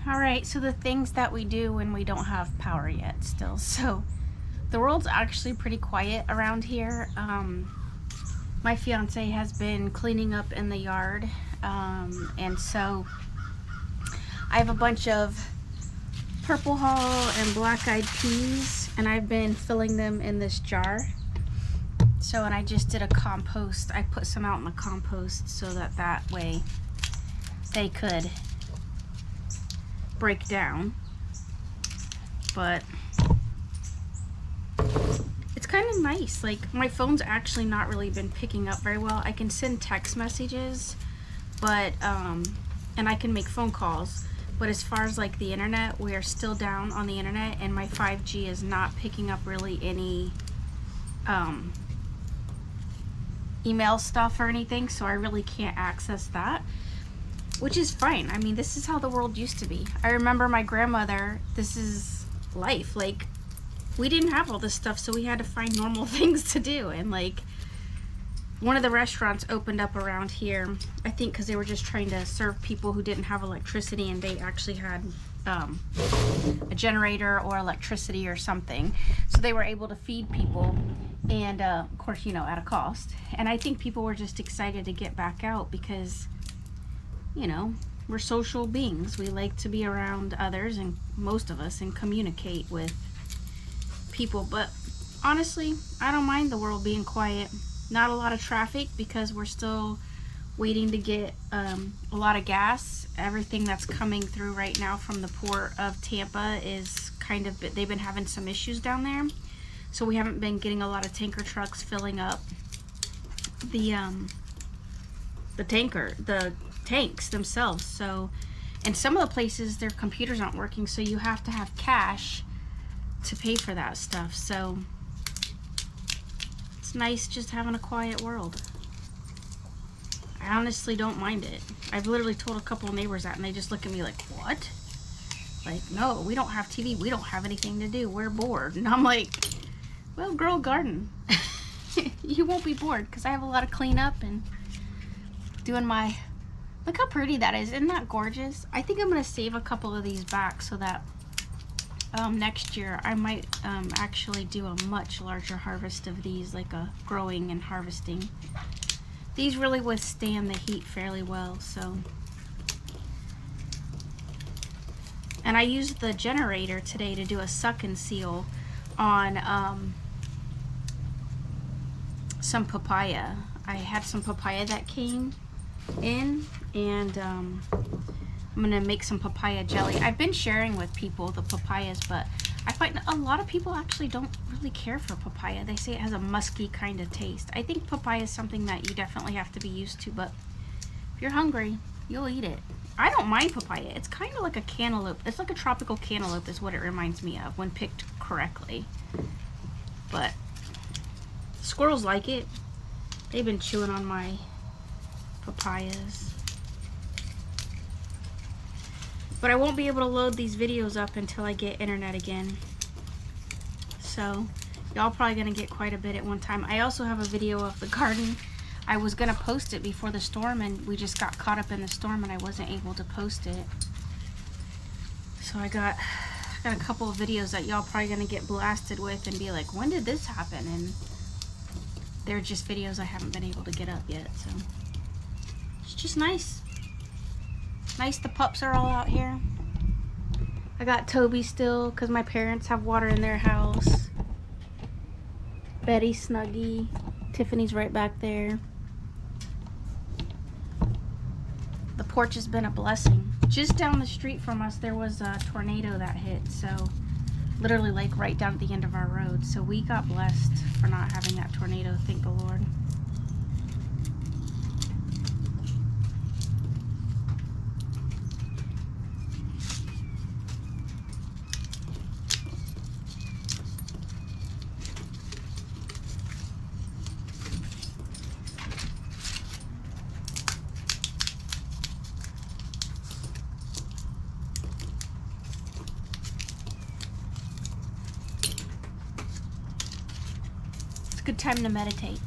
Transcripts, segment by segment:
Alright, so the things that we do when we don't have power yet still. So the world's actually pretty quiet around here. My fiance has been cleaning up in the yard, and so I have a bunch of purple hull and black-eyed peas, and I've been filling them in this jar. So, and I just did a compost. I put some out in the compost so that way they could break down. But it's kind of nice. Like, my phone's actually not really been picking up very well. I can send text messages, but and I can make phone calls, but as far as like the internet, we are still down on the internet, and my 5G is not picking up really any email stuff or anything, so I really can't access that, which is fine. I mean, this is how the world used to be. I remember my grandmother, this is life. Like, we didn't have all this stuff, so we had to find normal things to do. And like, one of the restaurants opened up around here, I think because they were just trying to serve people who didn't have electricity, and they actually had a generator or electricity or something, so they were able to feed people, and of course, you know, at a cost. And I think people were just excited to get back out because, you know, we're social beings. We like to be around others, and most of us, and communicate with people. But honestly, I don't mind the world being quiet. Not a lot of traffic because we're still waiting to get a lot of gas. Everything that's coming through right now from the port of Tampa is kind of, they've been having some issues down there, so we haven't been getting a lot of tanker trucks filling up the tanks themselves. So, and some of the places their computers aren't working, so you have to have cash to pay for that stuff. So it's nice just having a quiet world. I honestly don't mind it. I've literally told a couple of neighbors that, and they just look at me like, what? Like, no, we don't have TV. We don't have anything to do. We're bored. And I'm like, well, grow a garden. You won't be bored because I have a lot of cleanup and doing my... Look how pretty that is. Isn't that gorgeous? I think I'm going to save a couple of these back so that next year I might actually do a much larger harvest of these, like a growing and harvesting. These really withstand the heat fairly well, so. And I used the generator today to do a suck and seal on some papaya. I had some papaya that came in, and I'm gonna make some papaya jelly. I've been sharing with people the papayas, but I find a lot of people actually don't really care for papaya. They say it has a musky kind of taste. I think papaya is something that you definitely have to be used to, but if you're hungry, you'll eat it. I don't mind papaya. It's kind of like a cantaloupe. It's like a tropical cantaloupe is what it reminds me of when picked correctly. But squirrels like it. They've been chewing on my papayas. But I won't be able to load these videos up until I get internet again. So y'all probably gonna get quite a bit at one time. I also have a video of the garden. I was gonna post it before the storm, and we just got caught up in the storm and I wasn't able to post it. So I got a couple of videos that y'all probably gonna get blasted with and be like, when did this happen? And they're just videos I haven't been able to get up yet. So it's just nice. Nice, the pups are all out here. I got Toby still because my parents have water in their house. Betty, Snuggie, Tiffany's right back there. The porch has been a blessing. Just down the street from us there was a tornado that hit, so literally like right down at the end of our road. So we got blessed for not having that tornado, thank the Lord. Good time to meditate.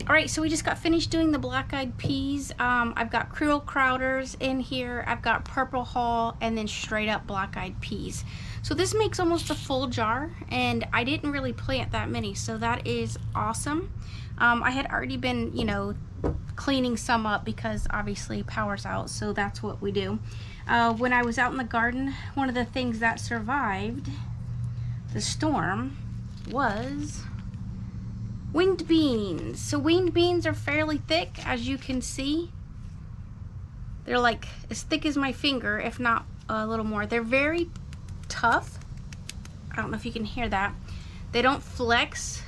All right, so we just got finished doing the black-eyed peas. I've got krill crowders in here. I've got purple hull, and then straight up black-eyed peas. So this makes almost a full jar, and I didn't really plant that many, so that is awesome. I had already been, you know, cleaning some up because obviously power's out, so that's what we do. When I was out in the garden, one of the things that survived the storm was winged beans. So winged beans are fairly thick, as you can see. They're like as thick as my finger, if not a little more. They're very tough. I don't know if you can hear that. They don't flex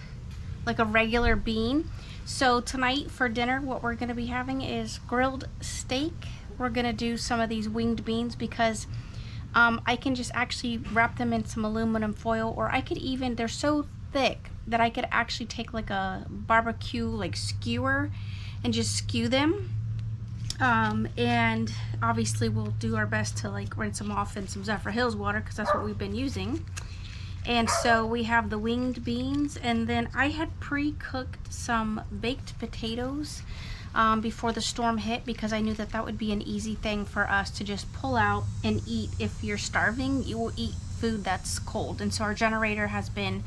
like a regular bean. So tonight for dinner, what we're gonna be having is grilled steak. We're gonna do some of these winged beans because I can just actually wrap them in some aluminum foil, or I could even, they're so thick that I could actually take like a barbecue like skewer and just skew them. And obviously we'll do our best to like rinse them off in some Zephyr Hills water because that's what we've been using. And so we have the winged beans, and then I had pre-cooked some baked potatoes before the storm hit because I knew that that would be an easy thing for us to just pull out and eat. If you're starving, you will eat food that's cold. And so our generator has been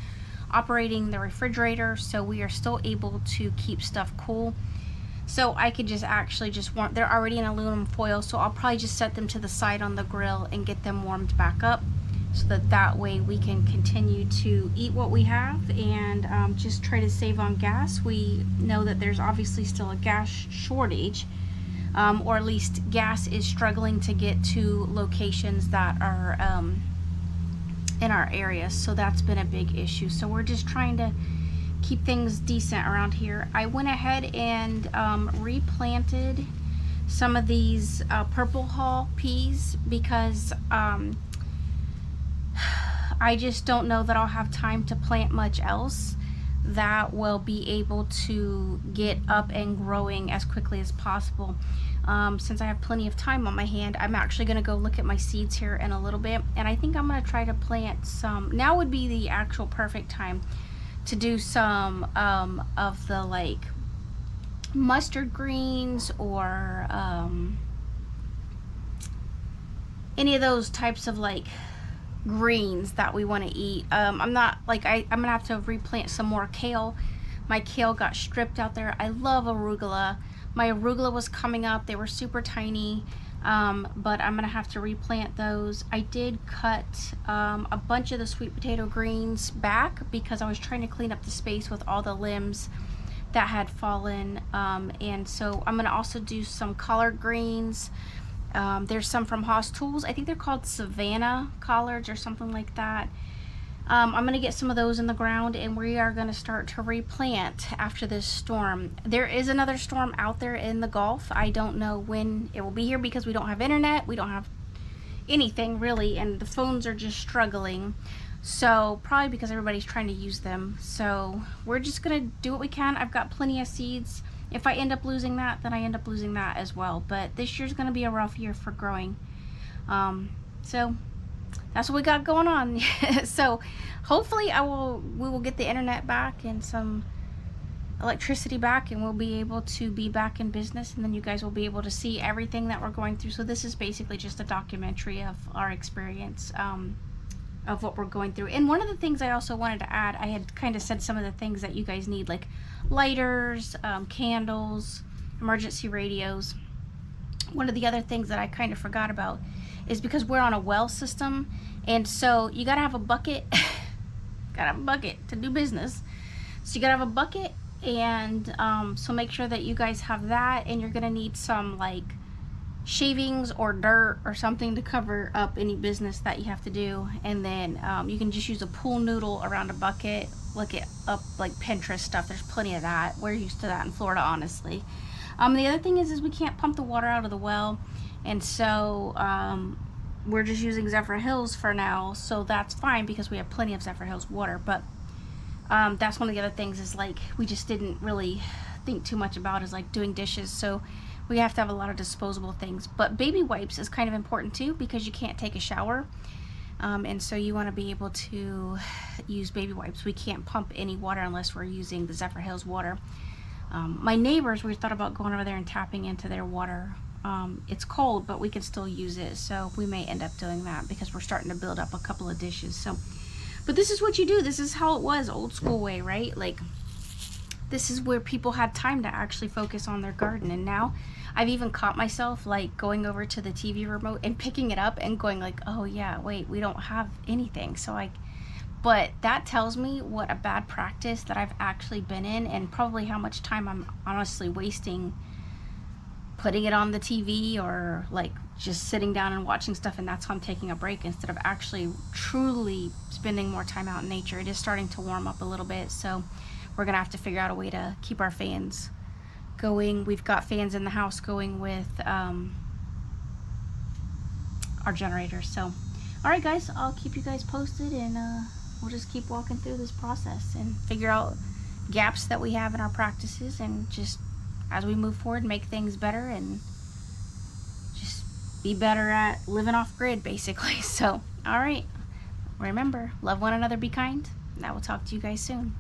operating the refrigerator, so we are still able to keep stuff cool. So I could just actually just warm, they're already in aluminum foil, so I'll probably just set them to the side on the grill and get them warmed back up so that way we can continue to eat what we have and just try to save on gas. We know that there's obviously still a gas shortage, or at least gas is struggling to get to locations that are in our area, so that's been a big issue. So we're just trying to keep things decent around here. I went ahead and replanted some of these purple hull peas because I just don't know that I'll have time to plant much else that will be able to get up and growing as quickly as possible. Since I have plenty of time on my hand, I'm actually going to go look at my seeds here in a little bit, and I think I'm going to try to plant some. Now would be the actual perfect time to do some of the like mustard greens or any of those types of like greens that we want to eat. I'm not like I'm gonna have to replant some more kale. My kale got stripped out there. I love arugula. My arugula was coming up. They were super tiny, but I'm gonna have to replant those. I did cut a bunch of the sweet potato greens back because I was trying to clean up the space with all the limbs that had fallen, and so I'm gonna also do some collard greens. There's some from Haas Tools. I think they're called Savannah collards or something like that. I'm going to get some of those in the ground, and we are going to start to replant after this storm. There is another storm out there in the Gulf. I don't know when it will be here because we don't have internet. We don't have anything really, and the phones are just struggling. So probably because everybody's trying to use them. So we're just going to do what we can. I've got plenty of seeds. If I end up losing that, then I end up losing that as well. But this year's going to be a rough year for growing. So that's what we got going on. So hopefully we will get the internet back and some electricity back, and we'll be able to be back in business, and then you guys will be able to see everything that we're going through. So this is basically just a documentary of our experience, of what we're going through. And one of the things I also wanted to add, I had kind of said some of the things that you guys need, like lighters, candles, emergency radios. One of the other things that I kind of forgot about is because we're on a well system, and so you gotta have a bucket. Gotta have a bucket to do business. So you gotta have a bucket, and so make sure that you guys have that, and you're gonna need some like shavings or dirt or something to cover up any business that you have to do. And then you can just use a pool noodle around a bucket. Look it up, like Pinterest stuff. There's plenty of that. We're used to that in Florida, honestly. The other thing is we can't pump the water out of the well, and so we're just using Zephyr Hills for now. So that's fine because we have plenty of Zephyr Hills water. But that's one of the other things is like we just didn't really think too much about is like doing dishes. So we have to have a lot of disposable things. But baby wipes is kind of important too because you can't take a shower. And so you want to be able to use baby wipes. We can't pump any water unless we're using the Zephyr Hills water. My neighbors, we thought about going over there and tapping into their water. It's cold, but we can still use it, so we may end up doing that because we're starting to build up a couple of dishes. So, but this is what you do. This is how it was, old school way, right? Like, this is where people had time to actually focus on their garden. And now I've even caught myself like going over to the TV remote and picking it up and going like, oh yeah, wait, we don't have anything. But that tells me what a bad practice that I've actually been in, and probably how much time I'm honestly wasting putting it on the TV or like just sitting down and watching stuff, and that's how I'm taking a break instead of actually truly spending more time out in nature. It is starting to warm up a little bit, so we're gonna have to figure out a way to keep our fans going. We've got fans in the house going with our generators. So all right guys, I'll keep you guys posted, and we'll just keep walking through this process and figure out gaps that we have in our practices, and just as we move forward, make things better and just be better at living off grid, basically. So, all right, remember, love one another, be kind, and I will talk to you guys soon.